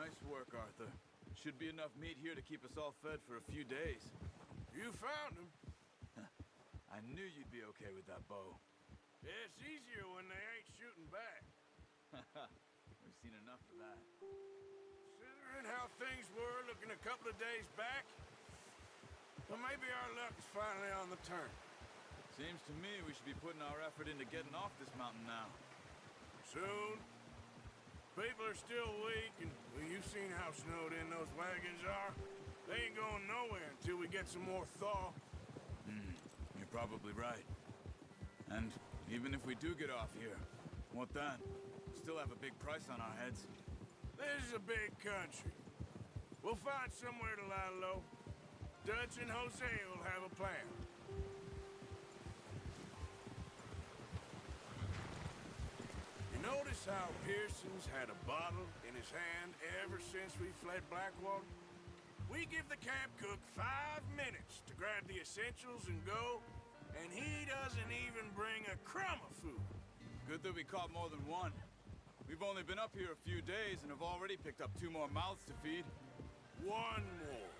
Nice work, Arthur. Should be enough meat here to keep us all fed for a few days. You found him. I knew you'd be okay with that bow. Yeah, it's easier when they ain't shooting back. We've seen enough of that. Considering how things were looking a couple of days back, well, maybe our luck is finally on the turn. Seems to me we should be putting our effort into getting off this mountain now. Soon. People are still weak, and well, you've seen how snowed in those wagons are. They ain't going nowhere until we get some more thaw. You're probably right. And even if we do get off here, what then? Still have a big price on our heads. This is a big country. We'll find somewhere to lie low. Dutch and Jose will have a plan. You notice how Pearson's had a bottle in his hand ever since we fled Blackwater? We give the camp cook 5 minutes to grab the essentials and go, and he doesn't even bring a crumb of food. Good that we caught more than one. We've only been up here a few days and have already picked up 2 more mouths to feed. 1 more.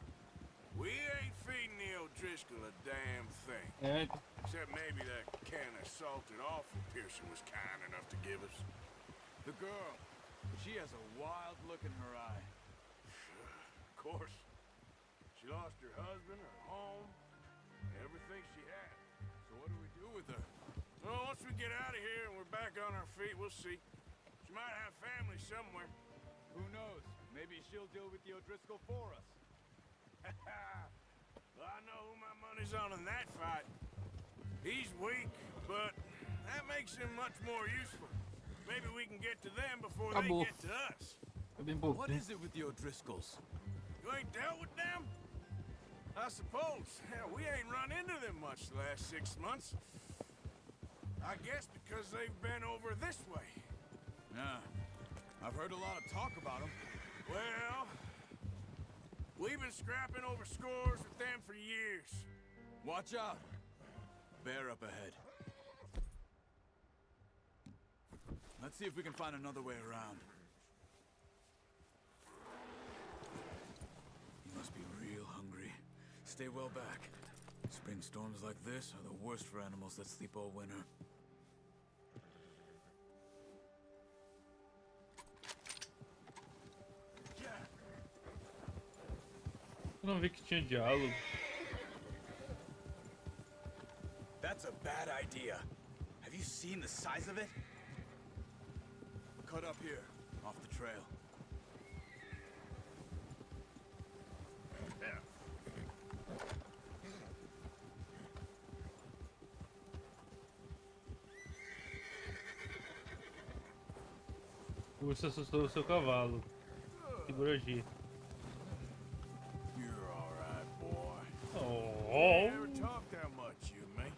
We ain't feeding the O'Driscoll a damn thing. Evet. Except maybe that can of salted offal Pearson was kind enough to give us. The girl, she has a wild look in her eye. Of course. She lost her husband, her home, everything she had. So what do we do with her? Well, once we get out of here and we're back on our feet, we'll see. She might have family somewhere. Who knows? Maybe she'll deal with the O'Driscoll for us. Well, I know who my money's on in that fight. He's weak, but that makes him much more useful. Maybe we can get to them before they Acabou. get to us. Foi bem pouco. What is it with the O'Driscolls? You ain't dealt with them? I suppose. Hell, we ain't run into them much the last 6 months. I guess because they've been over this way. Yeah, I've heard a lot of talk about them. Well, we've been scrapping over scores with them for years. Watch out. Bear up ahead. Let's see if we can find another way around. You must be real hungry. Stay well back. Spring storms like this are the worst for animals that sleep all winter. Eu não vi que tinha diálogo. That's a bad idea. Have you seen the size of it? Cut up here, off the trail. Yeah. O urso assustou o seu cavalo. Segura G. You're all right, boy. Oh. Never talked that much, you and me.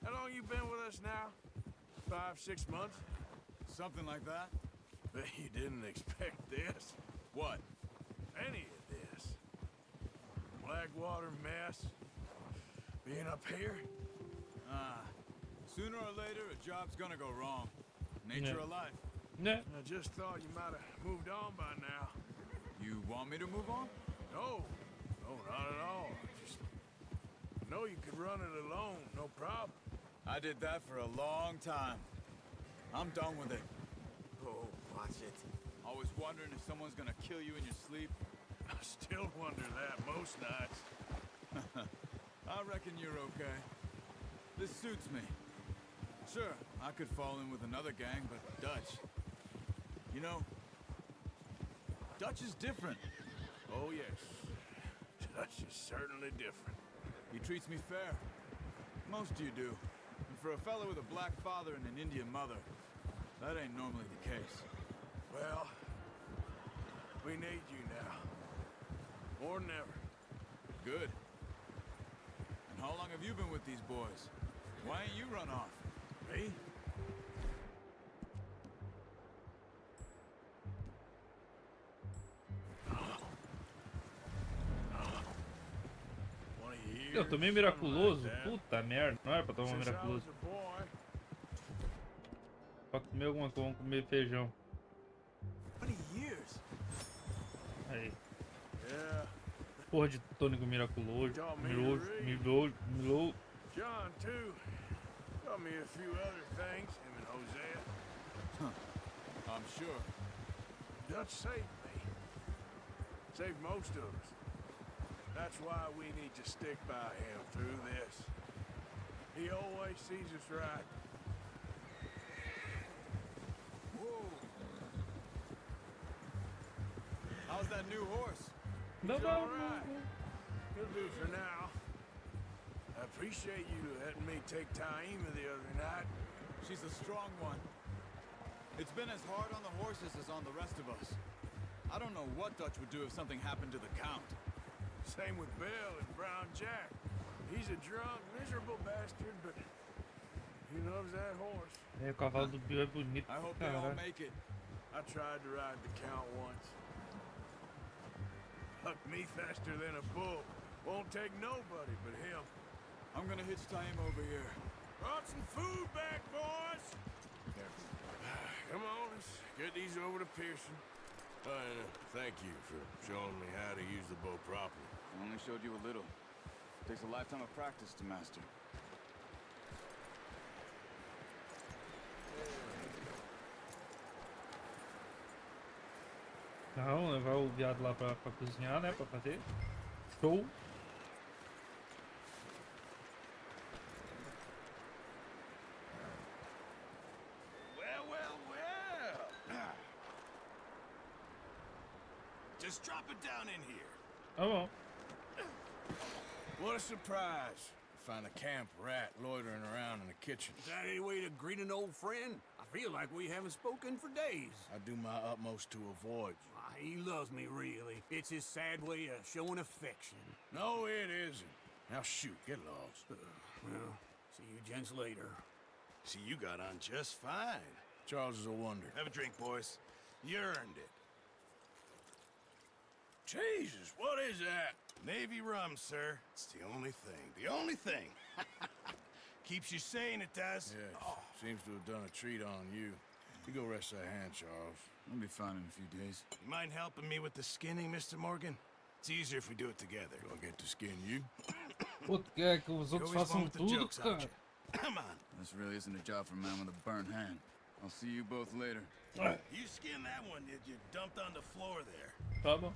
How long you been with us now? 5, 6 months? Something like that? Bet you didn't expect this. What? Any of this. Blackwater mess. Being up here? Sooner or later, a job's gonna go wrong. Nature Yeah. of life. Ne? I just thought you might have moved on by now. You want me to move on? No. No, not at all. Just know you could run it alone, no problem. I did that for a long time. I'm done with it. Oh, watch it. Always wondering if someone's gonna kill you in your sleep. I still wonder that most nights. I reckon you're okay. This suits me. Sure, I could fall in with another gang, but Dutch. You know, Dutch is different. Oh, yes. Dutch is certainly different. He treats me fair. Most of you do. And for a fellow with a black father and an Indian mother, that ain't normally the case. Well, we need you now. More than ever. Good. And how long have you been with these boys? Why ain't you run off? Me? Eu tomei miraculoso. Puta merda. Não era pra tomar miraculoso. Pra comer alguma coisa, vamos comer feijão. 20 years? Aí. Yeah. Porra de tônico miraculoso. Mirou. John, too. Taught me a few other things, him and Hosea. I'm sure. Dutch saved me. Saved most of us. That's why we need to stick by him through this. He always sees us right. Whoa. How's that new horse? Não, He's não, all não, right. não. He'll do for now. I appreciate you letting me take Taima the other night. She's a strong one. It's been as hard on the horses as on the rest of us. I don't know what Dutch would do if something happened to the Count. Same with Bill and Brown Jack. He's a drunk, miserable bastard, but he loves that horse. É, o cavalo do Bill é bonito, I hope they all cara. make it. I tried to ride the Count once. Hucked me faster than a bull. Won't take nobody but him. I'm gonna hitch Taima over here. Brought some food back, boys! Come on, let's get these over to Pearson. And thank you for showing me how to use the bow properly. I only showed you a little. Takes a lifetime of practice to master. Não, levar o viado lá pra cozinhar, né? Pra fazer. Show. Well. Just drop it down in here. Tá bom. What a surprise. Find a camp rat loitering around in the kitchen. Is that any way to greet an old friend? I feel like we haven't spoken for days. I do my utmost to avoid you. He loves me, really. It's his sad way of showing affection. No, it isn't. Now shoot, get lost. Well, see you gents later. See, you got on just fine. Charles is a wonder. Have a drink, boys. You earned it. Jesus, what is that? Navy rum, sir. It's the only thing. The only thing. Keeps you sane, it does. Yeah, seems to have done a treat on you. You go rest that hand, Charles. I'll be fine in a few days. You mind helping me with the skinning, Mr. Morgan? It's easier if we do it together. Do I get to skin you? Pô, quer que os You're outros always one façam with the tudo, jokes, aren't cara. you? Come on. This really isn't a job for a man with a burnt hand. I'll see you both later. You skinned that one, did you? Dumped on the floor there. Tá bom.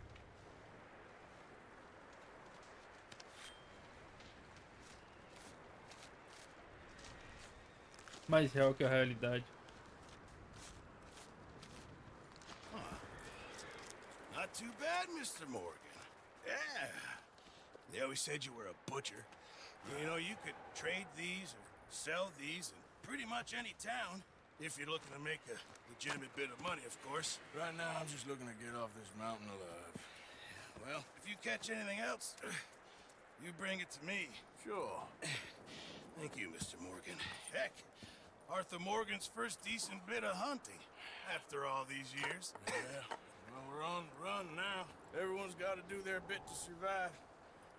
Mais real que a realidade. Not too bad, Mr. Morgan. Yeah. They always said you were a butcher. You know, you could trade these or sell these in pretty much any town. If you're looking to make a legitimate bit of money, of course. Right now, I'm just looking to get off this mountain alive. Well, if you catch anything else, you bring it to me. Sure. Thank you, Mr. Morgan. Heck, Arthur Morgan's first decent bit of hunting after all these years. Yeah. Well, we're on the run now. Everyone's got to do their bit to survive.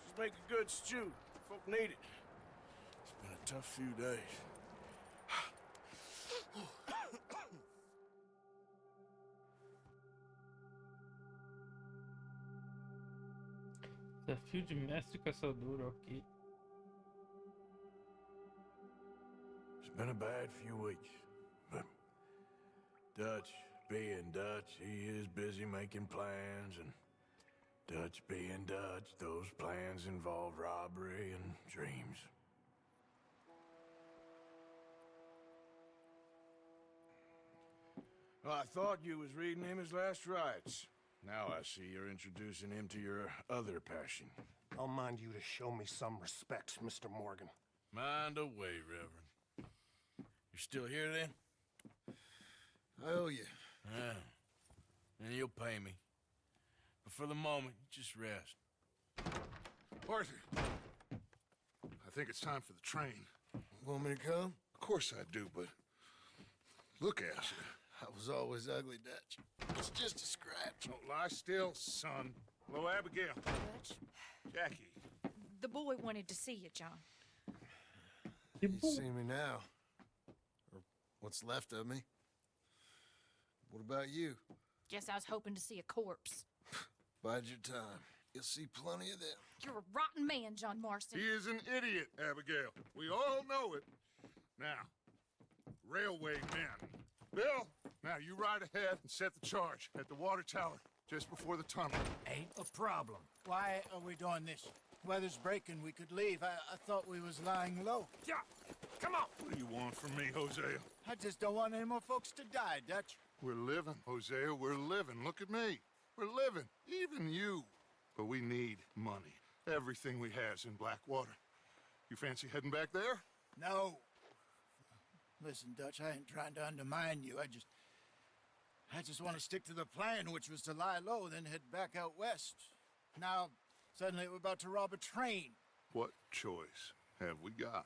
Just make a good stew. Folk need it. It's been a tough few days. Desafio de mestre caçador, ok. It's been a bad few weeks, but Dutch being Dutch, he is busy making plans, and Dutch being Dutch, those plans involve robbery and dreams. Well, I thought you was reading him his last rites. Now I see you're introducing him to your other passion. I'll mind you to show me some respect, Mr. Morgan. Mind away, Reverend. You're still here, then? I owe you. Yeah. And you'll pay me. But for the moment, just rest. Arthur, I think it's time for the train. Want me to come? Of course I do, but look at you. I was always ugly, Dutch. It's just a scratch. Don't lie still, son. Hello, Abigail. Dutch, Jackie. the boy wanted to see you, John. You see me now. Or what's left of me. What about you? Guess I was hoping to see a corpse. Bide your time. You'll see plenty of them. You're a rotten man, John Marston. He is an idiot, Abigail. We all know it. Now, railway men. Bill, now you ride ahead and set the charge at the water tower just before the tunnel. Ain't a problem. Why are we doing this? Weather's breaking. We could leave. I thought we was lying low. Yeah, come on. What do you want from me, Hosea? I just don't want any more folks to die, Dutch. We're living, Hosea. We're living. Look at me. We're living. Even you. But we need money. Everything we has in Blackwater. You fancy heading back there? No. Listen, Dutch, I ain't trying to undermine you. I just want to stick to the plan, which was to lie low, then head back out west. Now, suddenly we're about to rob a train. What choice have we got?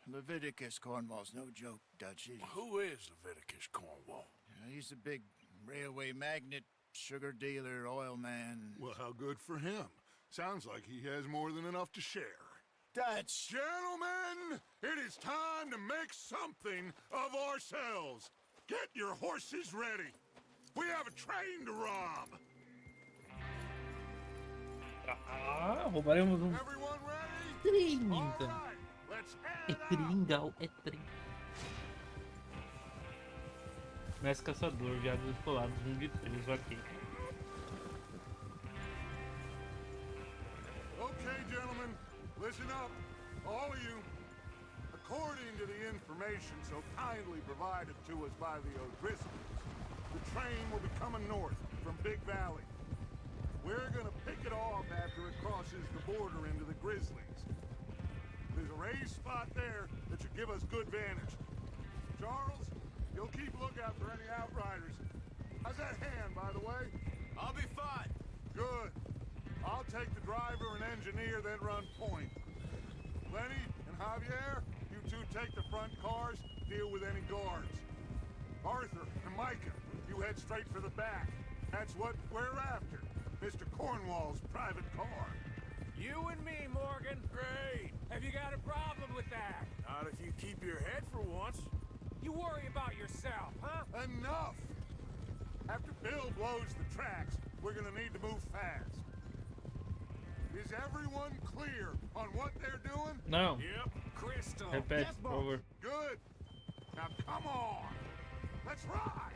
Leviticus Cornwall's no joke, Dutch. Who is Leviticus Cornwall? He's a big railway magnate, sugar dealer, oil man. Well, how good for him. Sounds like he has more than enough to share. Dutch! Gentlemen, it is time to make something of ourselves. Get your horses ready. We have a train to rob. Roubaremos Everyone ready? trem, All então. right, let's É head out. tringal, é trem. Mestre caçador, viados escolados, preso aqui. Okay, gentlemen, listen up, all of you. According to the information so kindly provided to us by the O'Driscolls, the train will be coming north from Big Valley. We're gonna pick it off after it crosses the border into the Grizzlies. There's a raised spot there that should give us good vantage. Charles, you'll keep lookout for any outriders. How's that hand, by the way? I'll be fine. Good. I'll take the driver and engineer, then run point. Lenny and Javier, you two take the front cars, deal with any guards. Arthur and Micah, you head straight for the back. That's what we're after. Mr. Cornwall's private car. You and me, Morgan. Great. Have you got a problem with that? Not if you keep your head for once. You worry about yourself, huh? Enough! After Bill blows the tracks, we're gonna need to move fast. Is everyone clear on what they're doing? Não, Yep, crystal. repete, por favor. Good. Now come on. Let's ride.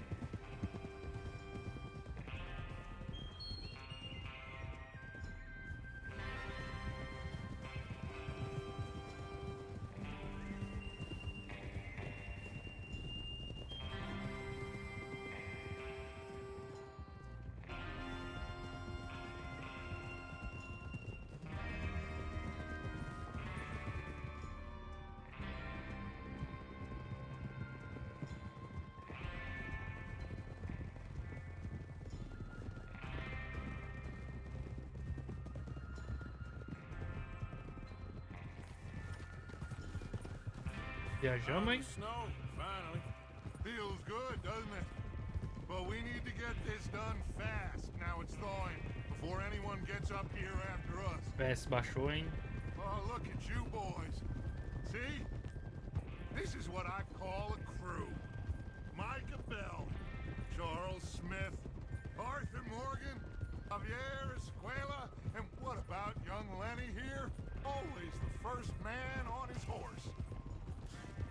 Viajamos, hein? Snow, finally. Feels good, doesn't it? But we need to get this done fast. Now it's thawing before anyone gets up here after us. PS baixou, hein? Oh, look at you boys. See? This is what I call a crew. Micah Bell, Charles Smith, Arthur Morgan, Javier Escuela, and what about young Lenny here? Always the first man on his horse.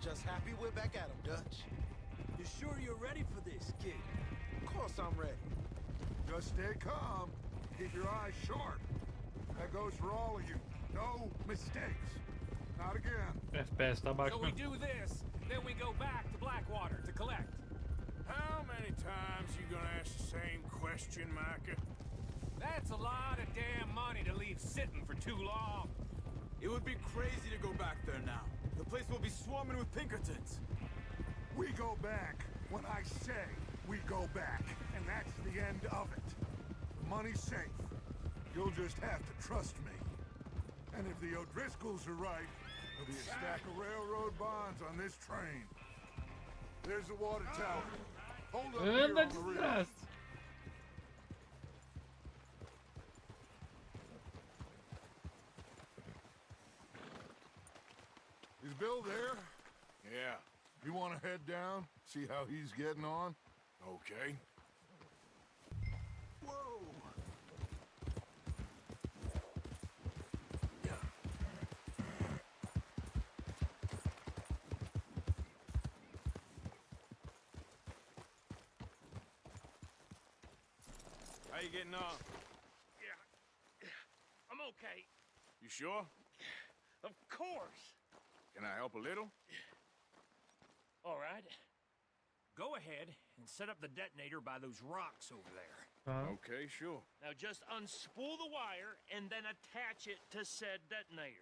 Just happy we're back at him, Dutch. You sure you're ready for this, kid? Of course I'm ready. Just stay calm. Keep your eyes sharp. That goes for all of you. No mistakes. Not again. FPS tá baixo So we mesmo. do this, then we go back to Blackwater to collect. How many times you gonna ask the same question, Micah? That's a lot of damn money to leave sitting for too long. It would be crazy to go back there now. The place will be swarming with Pinkertons. We go back when I say we go back, and that's the end of it. The money's safe. You'll just have to trust me. And if the O'Driscolls are right, there'll be a stack of railroad bonds on this train. There's the water tower. Hold up here Anda on the ridge. desgraça. Is Bill there? Yeah, You want to head down, see how he's getting on? okay. Whoa! How you getting on? Yeah. I'm okay. You sure? Of course. Can I help a little? All right. Go ahead and set up the detonator by those rocks over there. Okay, sure. Now just unspool the wire and then attach it to said detonator.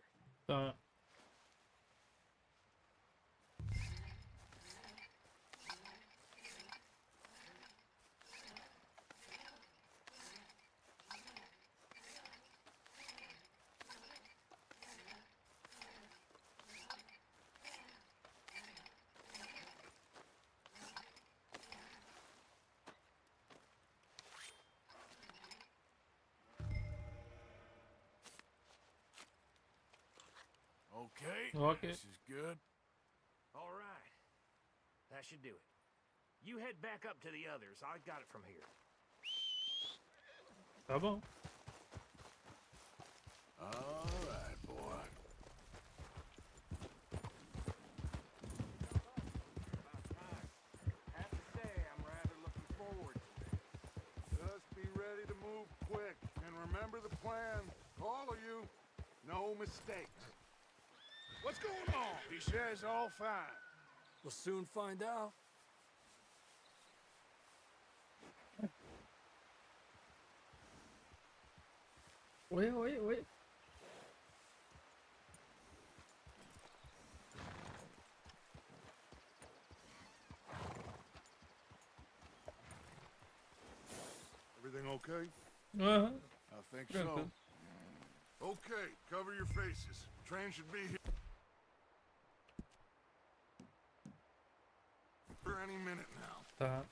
Okay. This is good. All right. That should do it. You head back up to the others. I got it from here. Tá bom. All right, boy. I have to say, I'm rather looking forward to it. Just be ready to move quick, and remember the plan. All of you, no mistakes. What's going on? He says all fine. We'll soon find out. Wait. Everything okay? Aham. I think so. Okay, cover your faces. Train should be here for any minute now. Tá.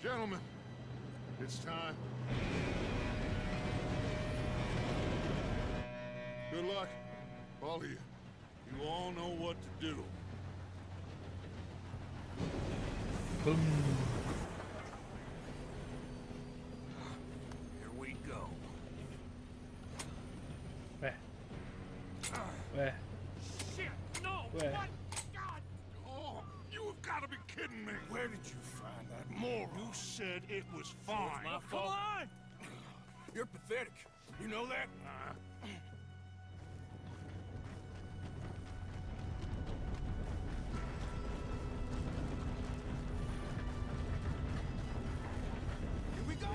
Gentlemen, it's time. Good luck, all of you. You all know what to do. Boom. Here we go. Ué. Shit! No! Ué. What? God! Oh, you have got to be kidding me. Where did you find that moron? You said it was fine. It's my fault. Come on! You're pathetic. You know that?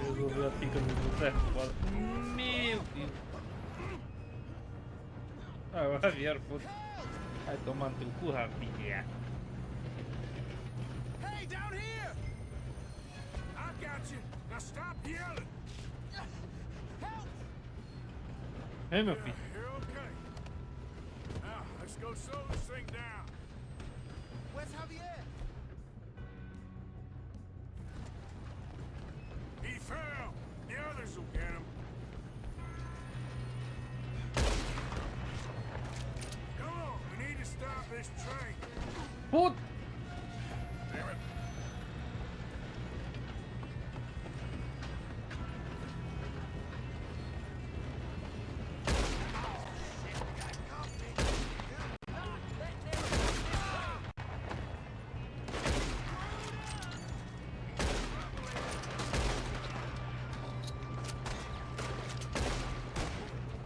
Resolveu a pica no José. Bora. Meu Deus. Ah, agora vieram, foda. Vai tomar no teu cu, rapinha. Hey, down here! I got you. Now stop yelling. Help! Ei, meu filho. You're okay. Now, let's go slow this thing down. Where's Javier? He fell. The others will get him. Come on, we need to stop this train. Puta! Damn it.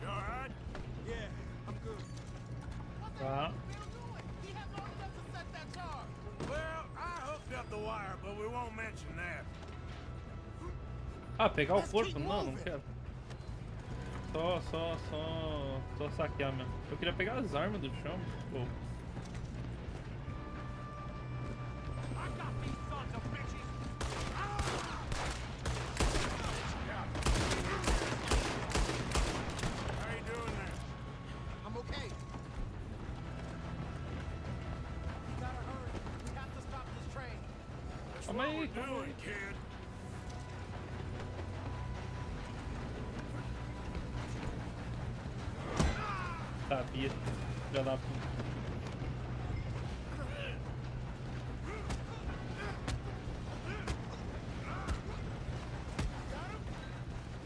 You all right? Yeah, I'm good. Tá. Well, I hooked up the wire, but we won't mention that. Ah, pegar o corpo? Não quero. Só saquear mesmo. Eu queria pegar as armas do chão. Pô. I got these sons of bitches! How you doing there? I'm okay. We gotta hurry. We have to stop this train. That's Calma what aí, we're calma doing, aí. kid. Sabia. Filha da puta.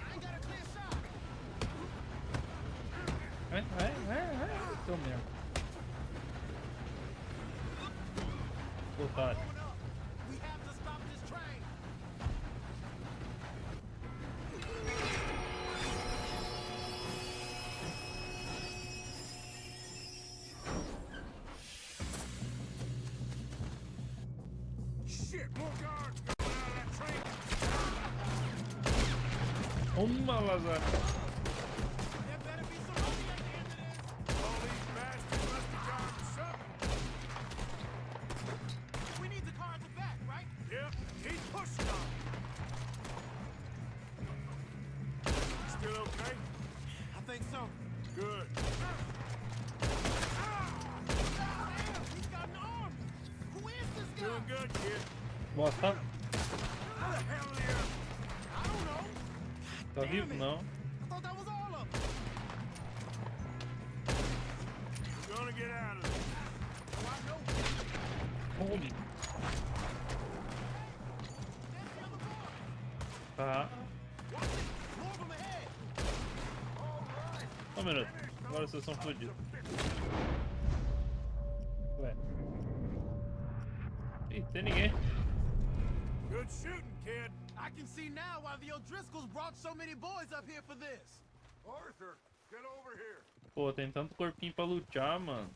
I ain't got a clear shot. Vai. Tô mesmo. otário. We have to stop this train. Shit, more guards coming out of that train. Uma lazada. There better be some money at the end of this. All these bastards must be gone for something. We need the car at the back, right? Yep, keep pushing on. Still okay? I think so. Good. Damn, he's got an arm. Who is this guy? Doing good, kid. Bosta. How the hell are you? I don't know. Tá vivo? Não. I thought that was all of them. We're gonna get out of this. Oh, I know. Holy. There's the other boy. Tá. Watch it. More of them ahead. Só um minuto. Agora vocês são fodidos. Ué. Ih, tem ninguém. Good shooting, kid. I can see now why the O'Driscolls brought so many boys up here for this. Arthur, get over here. Pô, tem tanto corpinho pra lutar, mano.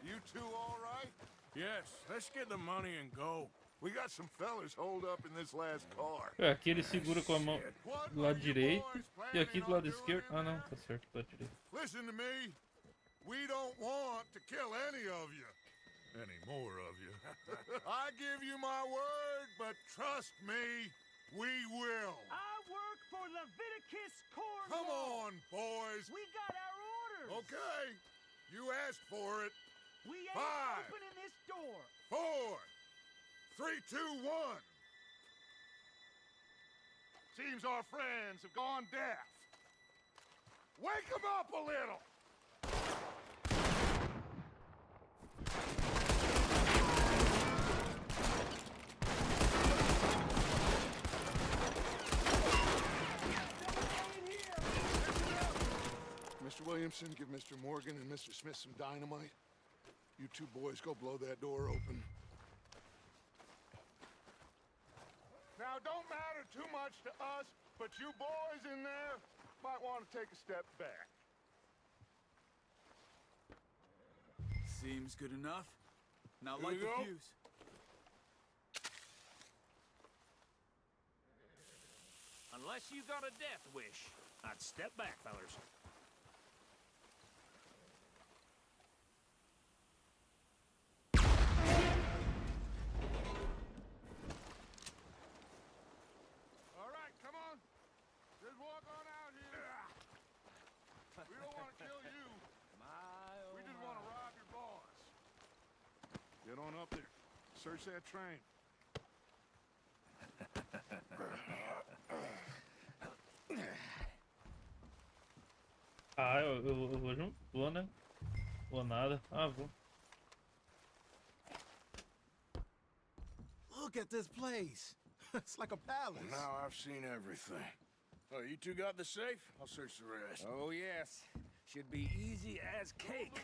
You two all right? Yes, let's get the money and go. We got some fellas holed up in this last car. É, aqui ele segura com a mão do lado direito e aqui do lado esquerdo. Ah, não, tá certo, do lado direito. Listen to me. We don't want to kill any of you. Any more of you. I give you my word, but trust me, we will. I work for Leviticus Corps. Come on, boys. We got our orders. Okay. You asked for it. We ain't 5, opening this door. 4, 3, 2, 1. Seems our friends have gone deaf. Wake them up a little. Mr. Williamson, give Mr. Morgan and Mr. Smith some dynamite. You two boys go blow that door open. Now, don't matter too much to us, but you boys in there might want to take a step back. Seems good enough. Now Here light we the go. fuse. Unless you got a death wish, I'd step back, fellers. All right, come on. Just walk on out here. We don't want to kill you. We just want to rob your boss. Get on up there. Search that train. Ah, eu vou junto. Vou, né? Vou nada. Ah, vou. Look at this place. It's like a palace. Now I've seen everything. Oh, you two got the safe? I'll search the rest. Oh, yes. Should be easy as cake.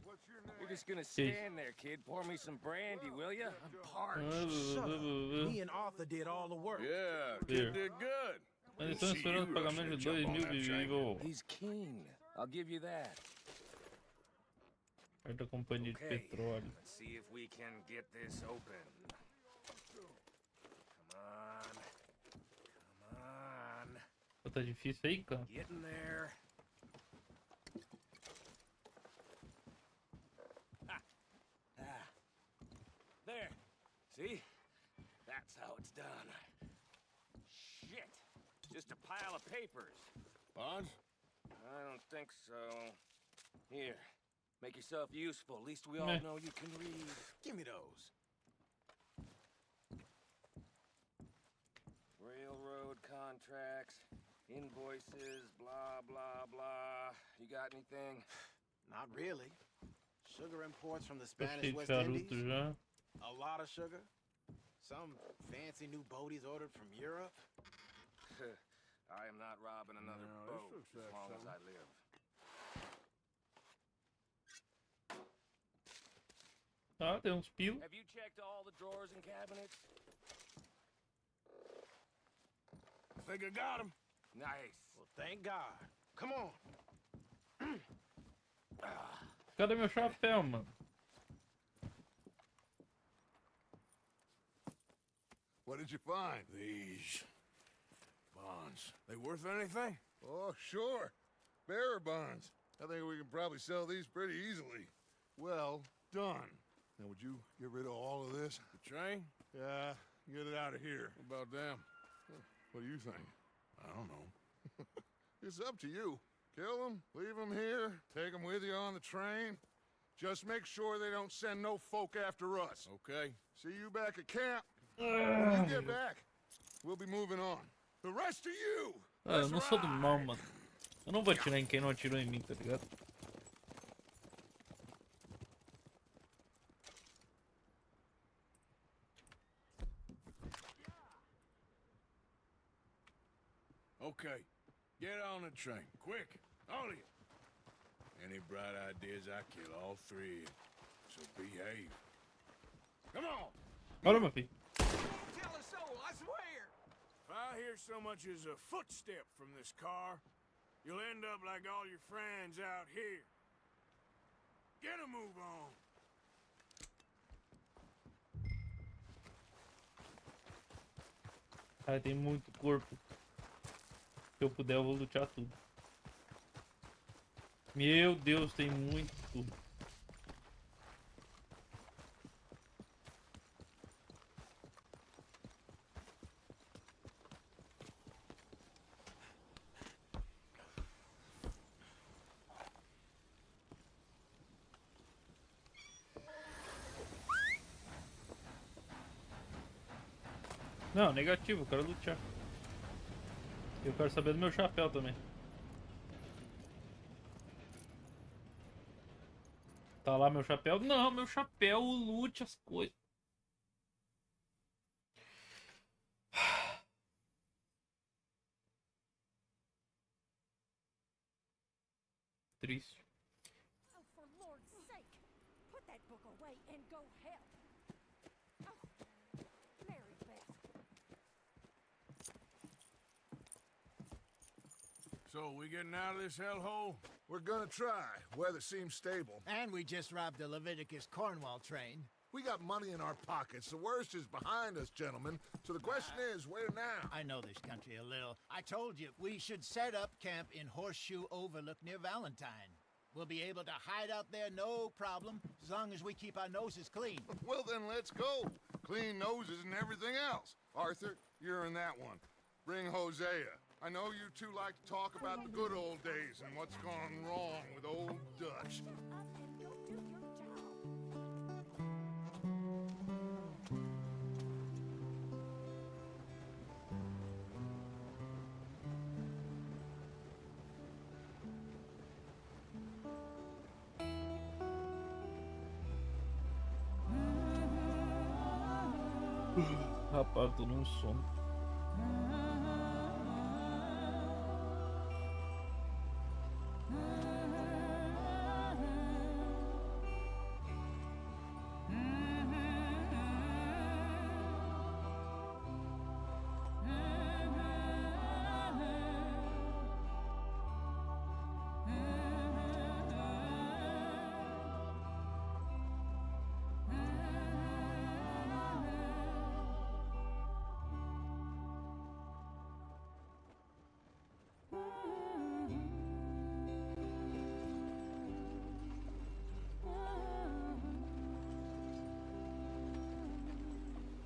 What's your name? You're just gonna stand there, kid. Pour me some brandy, will you? I'm parched. Shut up. Me and Arthur did all the work. Yeah, Here. kid did good. Eles estão esperando o pagamento de 2.000 de vivo. He's keen. I'll give you that. Perto da companhia de Okay, petróleo. let's see if we can get this open. Come on. Come on. Pô, tá difícil aí, cara. Get in there. Ah. There. See? That's how it's done. Shit. Just a pile of papers. Bonds? I don't think so. Here. Make yourself useful. At least we all Meh. know you can read. Give me those. Railroad contracts, invoices, blah, blah, blah. You got anything? Not really. Sugar imports from the Tô Spanish cheio de West charuto Indies. já. A lot of sugar. Some fancy new boaties ordered from Europe. I am not robbing another No, this boat looks as like long as something. I live. Ah, tem uns pilos. Have you checked all the drawers and cabinets? Think I got him? Nice. Well, thank God. Come on. Cadê meu chapéu, mano? What did you find? These bonds. They worth anything? Oh, sure. Bearer bonds. I think we can probably sell these pretty easily. Well done. Now, would you get rid of all of this? The train? Yeah, get it out of here. What about them? What do you think? I don't know. It's up to you. Kill them, leave them here, take them with you on the train. Just make sure they don't send no folk after us. Okay. See you back at camp. When you get back, we'll be moving on. The rest of you! Ah, eu não sou do mal, mano. Eu não vou atirar em quem não atirou em mim, tá ligado? Okay. Get on the train. Quick. All of you. Any bright ideas, I kill all three of you. So behave. Come on! Bora, meu filho. Tell a soul, I swear! If I hear so much as a footstep from this car, you'll end up like all your friends out here. Get a move on. Cara, tem muito corpo. Se eu puder, eu vou lutear tudo. Meu Deus, tem muito. Não, negativo, eu quero lutear. Eu quero saber do meu chapéu também. Tá lá meu chapéu? Não, meu chapéu lute as coisas. Triste. Oh, for Lord's sake, put that book away and go help. Oh, Mary Beth. So, we getting out of this hellhole? We're gonna try. Weather seems stable. And we just robbed the Leviticus Cornwall train. We got money in our pockets. The worst is behind us, gentlemen. So the question is, where now? I know this country a little. I told you, we should set up camp in Horseshoe Overlook near Valentine. We'll be able to hide out there, no problem, as long as we keep our noses clean. Well, then let's go. Clean noses and everything else. Arthur, you're in that one. Bring Hosea. I know you two like to talk about the good old days and what's gone wrong with old Dutch. Shut up and go do your job. Rapaz, tô num sono.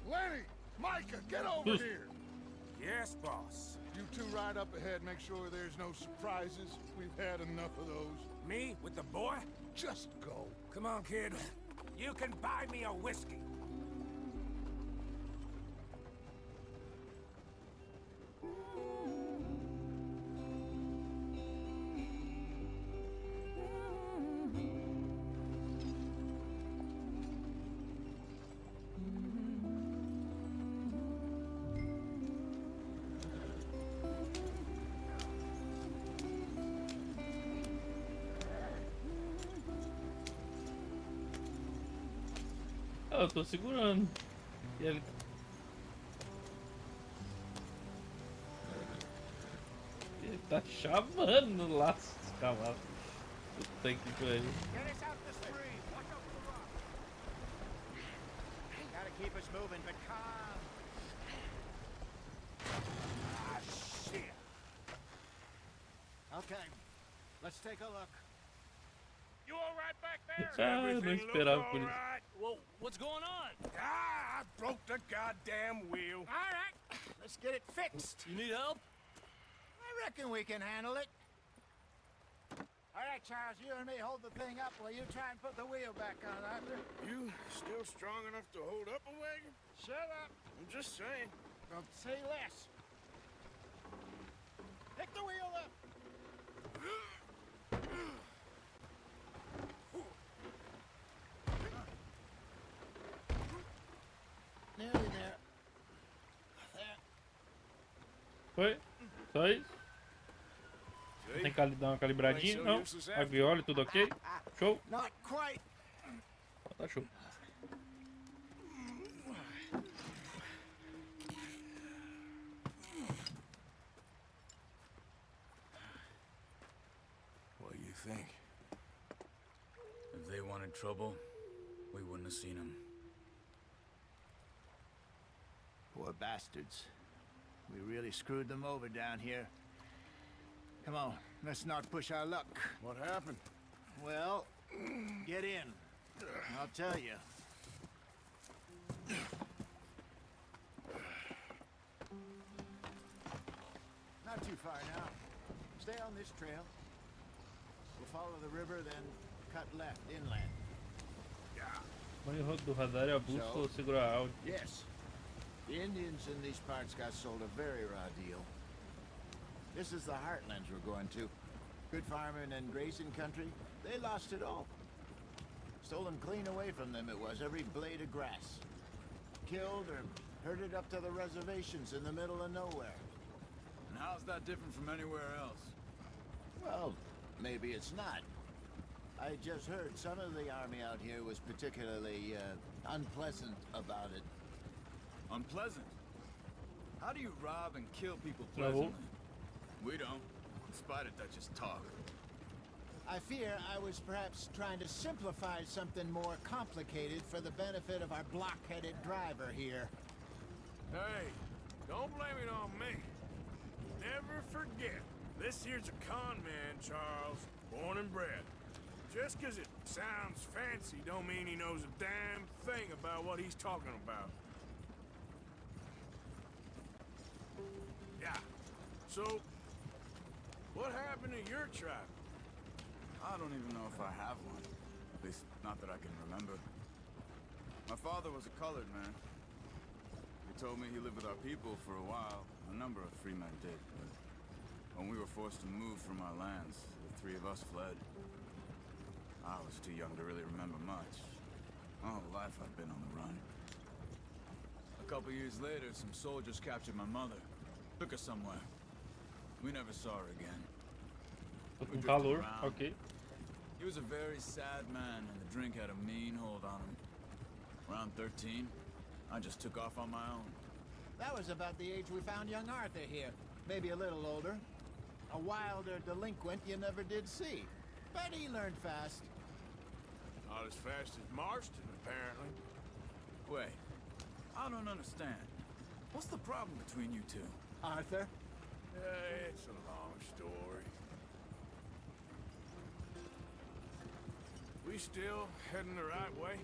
Lenny! Micah, get over here! Yes, boss. You two ride up ahead, make sure there's no surprises. We've had enough of those. Me with the boy? Just go. Come on, kid. You can buy me a whiskey. Eu tô segurando. E ele... Ele tá chavando o laço dos cavalos. Puta que pariu. Get us out the stream. Watch out for the rock. Gotta keep us moving, but calm. Ah, shit. Okay, let's take a look. You all right back there? Ah, eu não esperava por isso. Well, what's going on? Ah, I broke the goddamn wheel. All right, let's get it fixed. You need help? I reckon we can handle it. All right, Charles, you and me hold the thing up while you try and put the wheel back on, Arthur. You still strong enough to hold up a wagon? Shut up. I'm just saying. Don't say less. Pick the wheel up. Nearly there. There. Foi? Só isso? Tem que dar uma calibradinha? Não. A viola, tudo ok? Show? Not quite. Tá show. What do you think? If they wanted trouble, we wouldn't have seen them. Poor bastards. We really screwed them over down here. Come on, let's not push our luck. What happened? Well, get in. I'll tell you. Not too far now. Stay on this trail. We'll follow the river, then cut left inland. O erro do radar é a bússola ou segurar áudio. Yes. The Indians in these parts got sold a very raw deal. This is the heartlands we're going to. Good farming and grazing country. They lost it all. Stolen clean away from them it was, every blade of grass. Killed or herded up to the reservations in the middle of nowhere. And how's that different from anywhere else? Well, maybe it's not. I just heard some of the army out here was particularly unpleasant about it. Unpleasant? How do you rob and kill people Novo. pleasantly? We don't, in spite of Dutch's talk. I fear I was perhaps trying to simplify something more complicated for the benefit of our block-headed driver here. Hey, don't blame it on me. Never forget, this here's a con man, Charles, born and bred. Just 'cause it sounds fancy don't mean he knows a damn thing about what he's talking about. Yeah, so, what happened to your tribe? I don't even know if I have one. At least, not that I can remember. My father was a colored man. He told me he lived with our people for a while. A number of free men did, but when we were forced to move from our lands, the three of us fled. I was too young to really remember much. My whole life I've been on the run. A couple years later, some soldiers captured my mother. Took her somewhere. We never saw her again. Tô We com drifted calor, around. ok. He was a very sad man, and the drink had a mean hold on him. Around 13, I just took off on my own. That was about the age we found young Arthur here. Maybe a little older. A wilder delinquent you never did see. But he learned fast. Not as fast as Marston, apparently. Wait, I don't understand. What's the problem between you two? Arthur? It's a long story. We still heading the right way?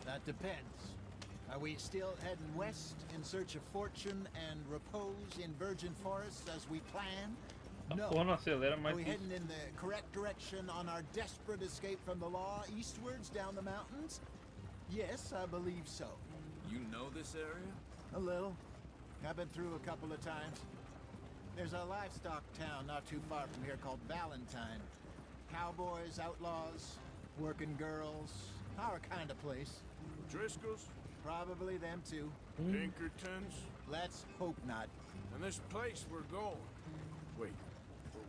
That depends. Are we still heading west in search of fortune and repose in virgin forests as we planned? A No. porra não acelera Are mais we que heading isso. in the correct direction on our desperate escape from the law eastwards down the mountains? Yes, I believe so. You know this area? A little. I've been through a couple of times. There's a livestock town not too far from here called Valentine. Cowboys, outlaws, working girls, our kind of place. Driscoll's? Probably them too. Pinkertons? Let's hope not. And this place we're going. Wait,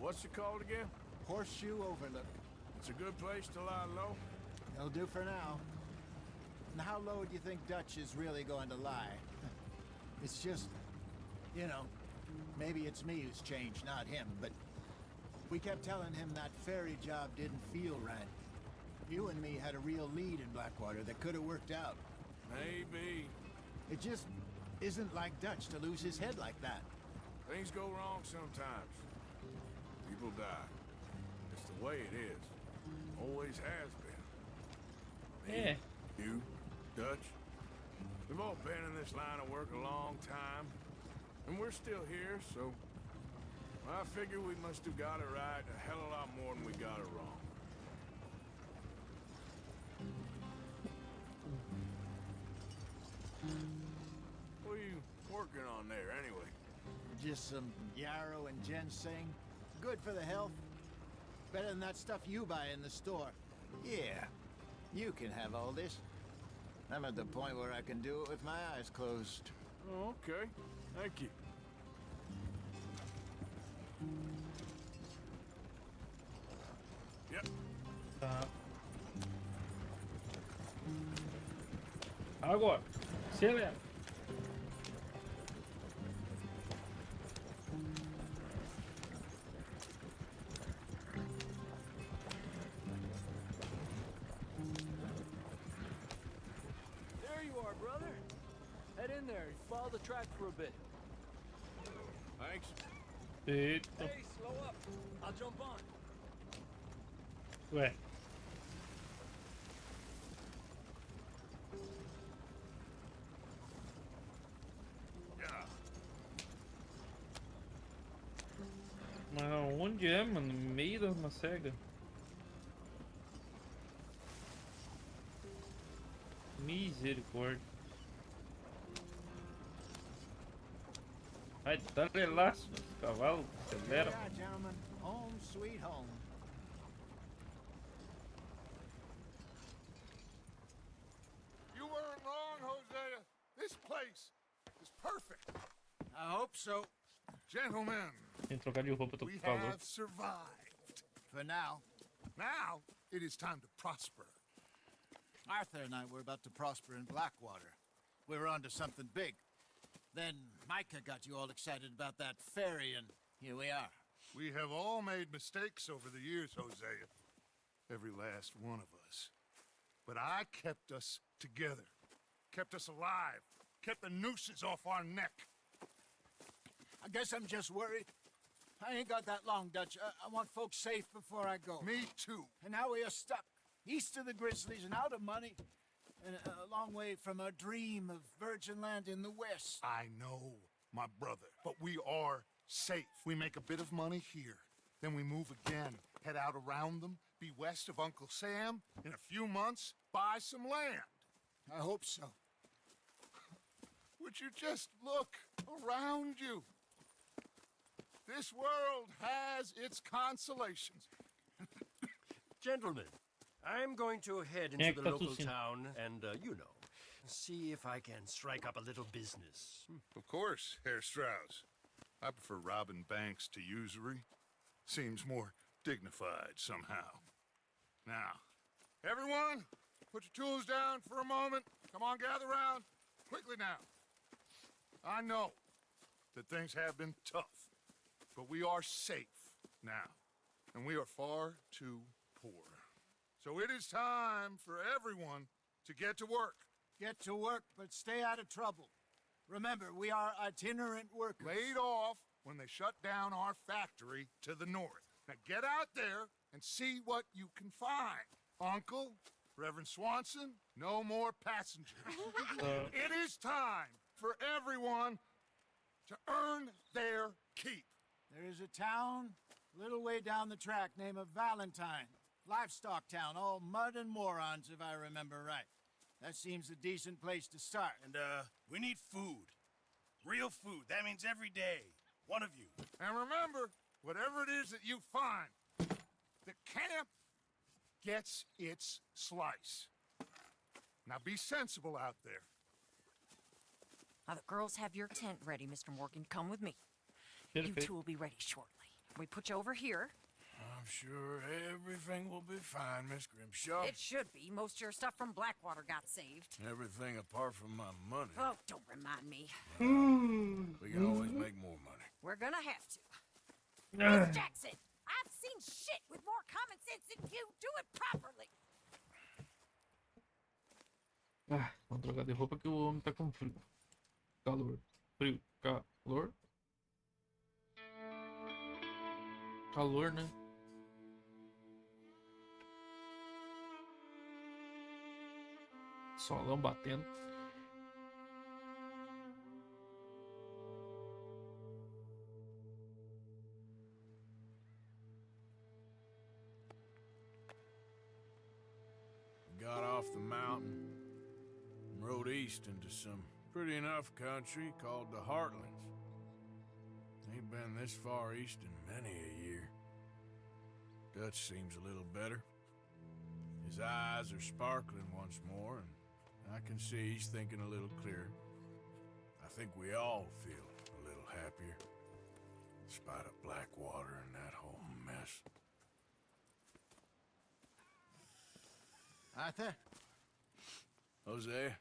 what's it called again? Horseshoe Overlook. It's a good place to lie low? It'll do for now. how low do you think Dutch is really going to lie? It's just, you know, maybe it's me who's changed, not him, but we kept telling him that ferry job didn't feel right. You and me had a real lead in Blackwater that could have worked out. Maybe. It just isn't like Dutch to lose his head like that. Things go wrong sometimes. People die. It's the way it is. Always has been. Yeah. You, Dutch. We've all been in this line of work a long time. And we're still here, so I figure we must have got it right a hell of a lot more than we got it wrong. What are you working on there, anyway? Just some yarrow and ginseng. Good for the health. Better than that stuff you buy in the store. Yeah, you can have all this. I'm at the point where I can do it with my eyes closed. Oh, okay. Thank you. Yep. Agora, acelera. There you are, brother. Head in there. Follow the track for a bit. Thanks. Eita. Hey, slow up. I'll jump on. Ué. Mas onde é, mano? No meio da uma cega. Misericórdia. Vai, dá relaxo, cavalo, acelera. Yeah, gentlemen. Home sweet home. You weren't wrong, Hosea. This place is perfect. I hope so. Gentlemen, Tem que trocar de roupa, tô we com calor. have survived. For now. Now, it is time to prosper. Arthur and I were about to prosper in Blackwater. We were onto something big. Then Micah got you all excited about that ferry, and here we are. We have all made mistakes over the years, Hosea. Every last one of us. But I kept us together. Kept us alive. Kept the nooses off our neck. I guess I'm just worried. I ain't got that long, Dutch. I want folks safe before I go. Me too. And now we are stuck, east of the Grizzlies and out of money, and a long way from our dream of virgin land in the west. I know, my brother, but we are safe. We make a bit of money here, then we move again, head out around them, be west of Uncle Sam, in a few months, buy some land. I hope so. Would you just look around you? This world has its consolations. Gentlemen, I'm going to head Yeah, into the local Capuchin. town and, you know, see if I can strike up a little business. Of course, Herr Strauss. I prefer robbing banks to usury. Seems more dignified somehow. Now, everyone, put your tools down for a moment. Come on, gather round. Quickly now. I know that things have been tough, but we are safe now, and we are far too poor. So it is time for everyone to get to work. Get to work, but stay out of trouble. Remember, we are itinerant workers. Laid off when they shut down our factory to the north. Now get out there and see what you can find. Uncle, Reverend Swanson, no more passengers. It is time for everyone to earn their keep. There is a town a little way down the track named Valentine. Livestock town, all mud and morons, if I remember right. That seems a decent place to start. And, we need food. Real food. That means every day. One of you. And remember, whatever it is that you find, the camp gets its slice. Now be sensible out there. Now the girls have your tent ready, Mr. Morgan. Come with me. Perfeito. You two will be ready shortly. We put you over here. I'm sure everything will be fine, Miss Grimshaw. It should be. Most of your stuff from Blackwater got saved. Everything apart from my money. Oh, don't remind me. We can always make more money. We're gonna have to. Miss Jackson, I've seen shit with more common sense than you. Do it properly. Ah, vamos trocar de roupa que o homem tá com frio. Calor. Frio. Calor. Calor, né? Solão batendo. Got off the mountain and rode east into some pretty enough country called the Heartlands. Ain't been this far east in many a year. Dutch seems a little better. His eyes are sparkling once more, and I can see he's thinking a little clearer. I think we all feel a little happier, in spite of Blackwater and that whole mess. Arthur? Jose?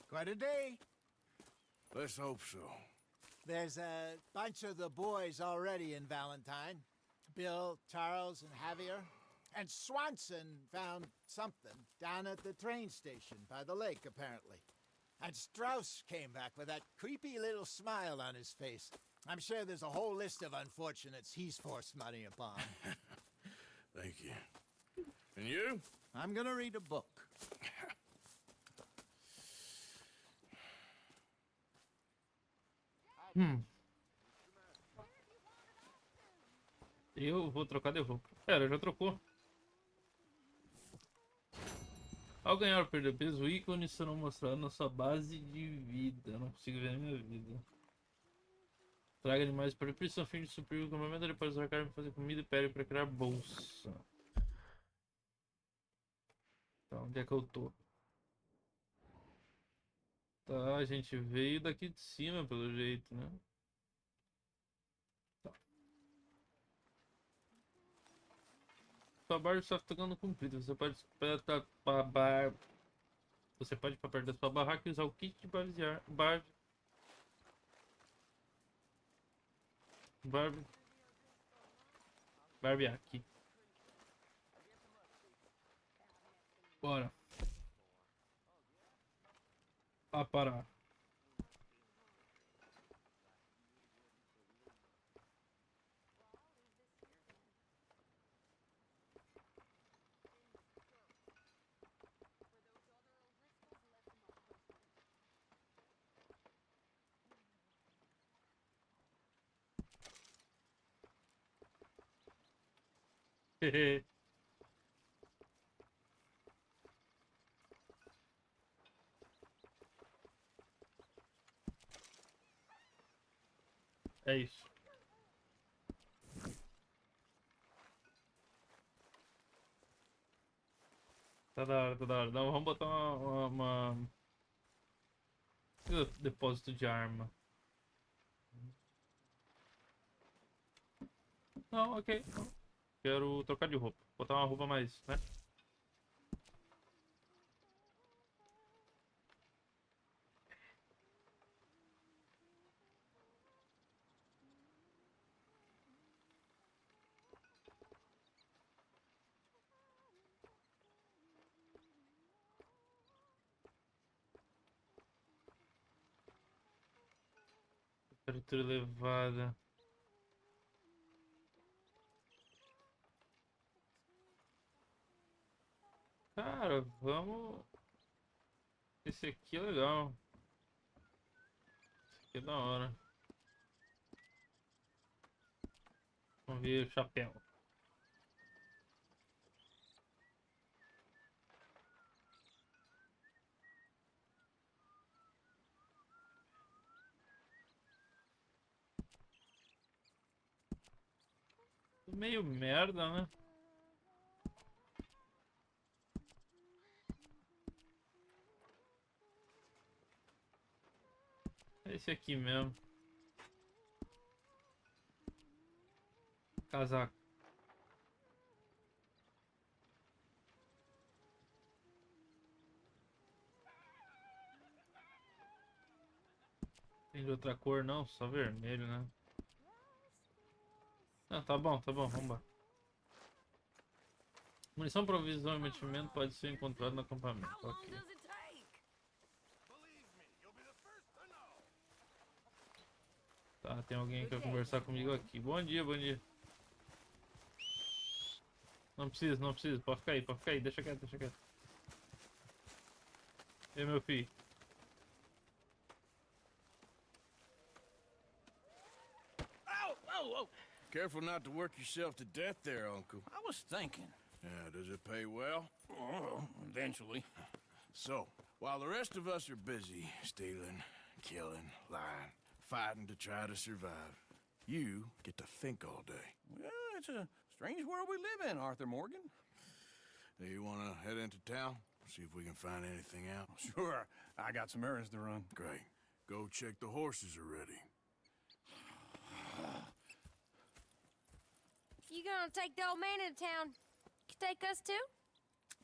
Quite a day. Let's hope so. There's a bunch of the boys already in Valentine. Bill, Charles, and Javier. And Swanson found something down at the train station by the lake, apparently. And Strauss came back with that creepy little smile on his face. I'm sure there's a whole list of unfortunates he's forced money upon. Thank you. And you? I'm gonna read a book. Eu vou trocar de roupa. Pera, já trocou. Ao ganhar ou perder peso, ícones serão mostrados na sua base de vida. Eu não consigo ver a minha vida. Traga animais para preço a fim de suprir o complemento. Ele pode usar carne para fazer comida e pele para criar bolsa. Tá, onde é que eu tô? Tá, a gente veio daqui de cima pelo jeito, né? Tá. Sua barba está ficando comprida. Você pode ir para perto da sua barraca e usar o kit de barbear aqui. Bora. Parar. É isso. Tá da hora, tá da hora. Não, vamos botar uma... depósito de arma. Não, ok. Não. Quero trocar de roupa. Botar uma roupa mais, né? Temperatura elevada. Cara, vamos... Esse aqui é legal. Esse aqui é da hora. Vamos ver o chapéu. Meio merda, né? Esse aqui mesmo. Casaco. Tem de outra cor não, só vermelho, né? Ah, tá bom, vamos embora. Munição, provisão e mantimento pode ser encontrado no acampamento. Ok. Tá, tem alguém que quer conversar comigo aqui. Bom dia, bom dia. Não precisa, pode ficar aí, deixa quieto. E aí, meu filho? Whoa! Careful not to work yourself to death there, Uncle. I was thinking. Yeah, does it pay well? Oh, eventually. So, while the rest of us are busy stealing, killing, lying, fighting to try to survive, you get to think all day. Well, it's a strange world we live in, Arthur Morgan. Do you want to head into town? See if we can find anything out? Sure, I got some errands to run. Great. Go check the horses are ready. You gonna take the old man into town? You take us too?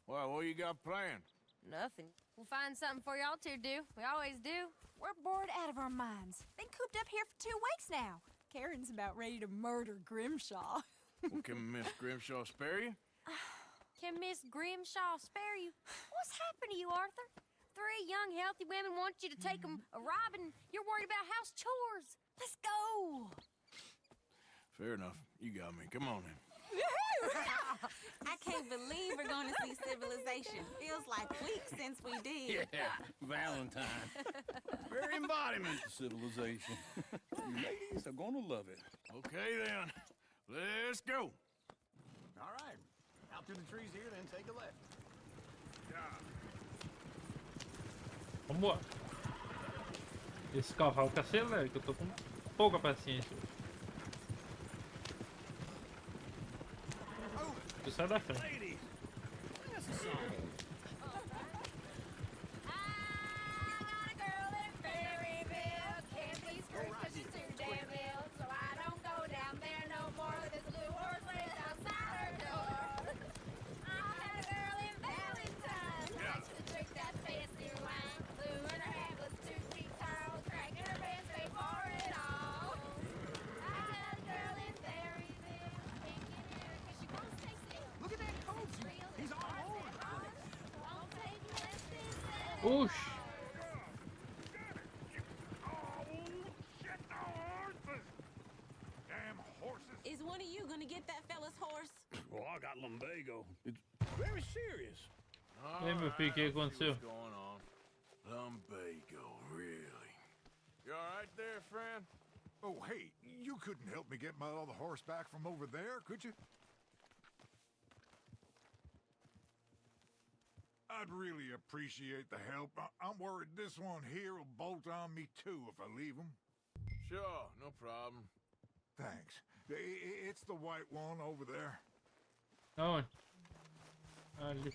Well, what you got planned? Nothing. We'll find something for y'all to do. We always do. We're bored out of our minds. Been cooped up here for 2 weeks now. Karen's about ready to murder Grimshaw. Well, can Miss Grimshaw spare you? Can Miss Grimshaw spare you? What's happened to you, Arthur? 3 young, healthy women want you to take them a robbing. You're worried about house chores. Let's go. Fair enough. You got me. Come on in. I can't believe we're going to see civilization. Feels like weeks since we did. Yeah, Valentine. Very embodiment of civilization. You ladies are gonna love it. Okay, then. Let's go. All right. Out through the trees here, then take a left. Vambora. Esse cavalo que acelera, que eu tô com pouca paciência. Tu sai da frente. Ladies, sing us a song. Oxi. Is one of you gonna get that fella's horse? Well, I got lumbago. It's very serious. Ei, meu filho, o que aconteceu? What's going on? Lumbago, really? You all right there, friend? Oh, hey, you couldn't help me get my other horse back from over there, could you? I'd really appreciate the help. I'm worried this one here will bolt on me too if I leave him. Sure, no problem. Thanks. It's the white one over there. Aonde? Ali.